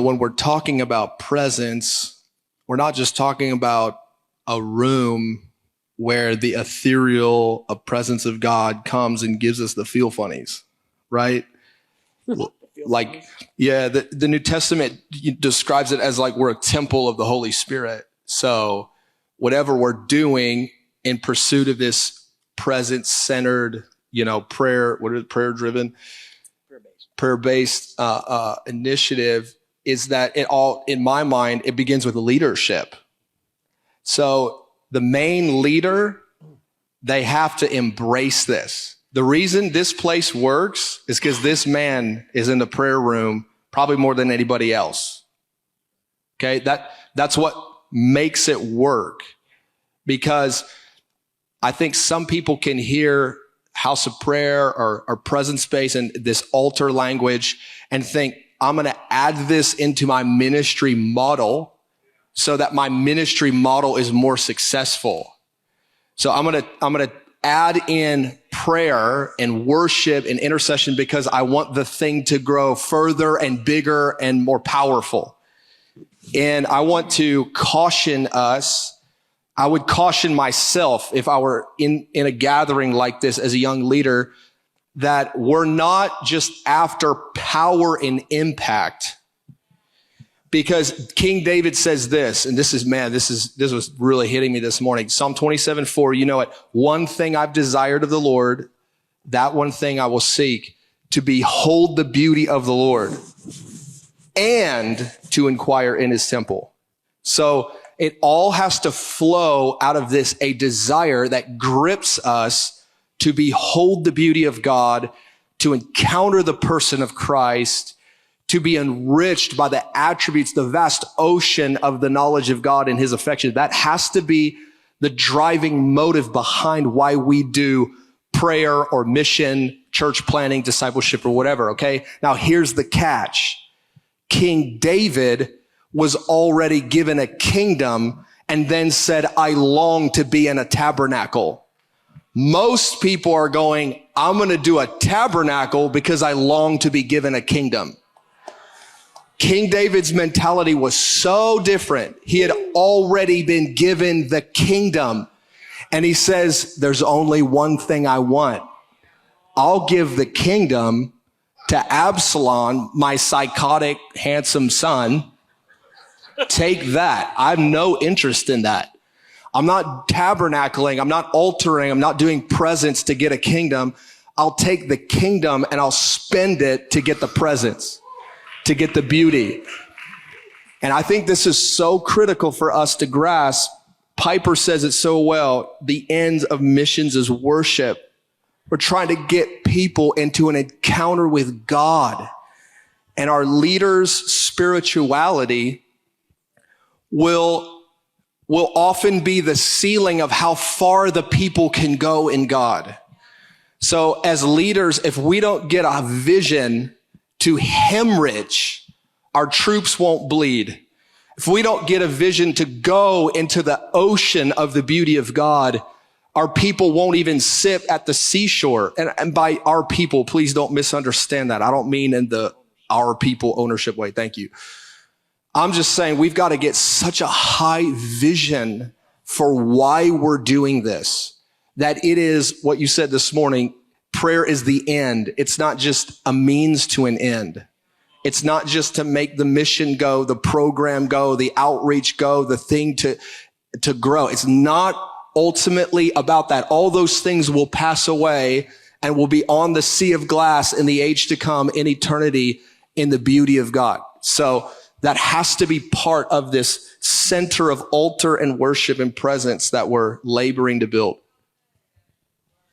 when we're talking about presence, we're not just talking about a room where the ethereal presence of God comes and gives us the feel funnies, right? Like, yeah, the New Testament describes it as like we're a temple of the Holy Spirit. So whatever we're doing in pursuit of this presence-centered, prayer-driven, prayer-based initiative is that in my mind, it begins with leadership. So the main leader, they have to embrace this. The reason this place works is because this man is in the prayer room probably more than anybody else. Okay, that's what makes it work. Because I think some people can hear house of prayer or presence space and this altar language and think, I'm going to add this into my ministry model so that my ministry model is more successful. So I'm going to add in prayer and worship and intercession because I want the thing to grow further and bigger and more powerful. And I want to caution us. I would caution myself if I were in a gathering like this as a young leader, that we're not just after power and impact. Because King David says this, and this was really hitting me this morning. Psalm 27:4, you know it. One thing I've desired of the Lord, that one thing I will seek, to behold the beauty of the Lord and to inquire in his temple. So it all has to flow out of this, a desire that grips us to behold the beauty of God, to encounter the person of Christ, to be enriched by the attributes, the vast ocean of the knowledge of God and his affection. That has to be the driving motive behind why we do prayer or mission, church planning, discipleship, or whatever, okay? Now, here's the catch. King David was already given a kingdom and then said, I long to be in a tabernacle. Most people are going, I'm going to do a tabernacle because I long to be given a kingdom. King David's mentality was so different. He had already been given the kingdom. And he says, there's only one thing I want. I'll give the kingdom to Absalom, my psychotic, handsome son. Take that. I have no interest in that. I'm not tabernacling. I'm not altering. I'm not doing presents to get a kingdom. I'll take the kingdom and I'll spend it to get the presents, to get the beauty. And I think this is so critical for us to grasp. Piper says it so well. The end of missions is worship. We're trying to get people into an encounter with God. And our leaders' spirituality will often be the ceiling of how far the people can go in God. So as leaders, if we don't get a vision to hemorrhage, our troops won't bleed. If we don't get a vision to go into the ocean of the beauty of God, our people won't even sit at the seashore. And by our people, please don't misunderstand that. I don't mean in the our people ownership way. Thank you. I'm just saying we've got to get such a high vision for why we're doing this, that it is what you said this morning. Prayer is the end. It's not just a means to an end. It's not just to make the mission go, the program go, the outreach go, the thing to grow. It's not ultimately about that. All those things will pass away and will be on the sea of glass in the age to come, in eternity, in the beauty of God. So that has to be part of this center of altar and worship and presence that we're laboring to build.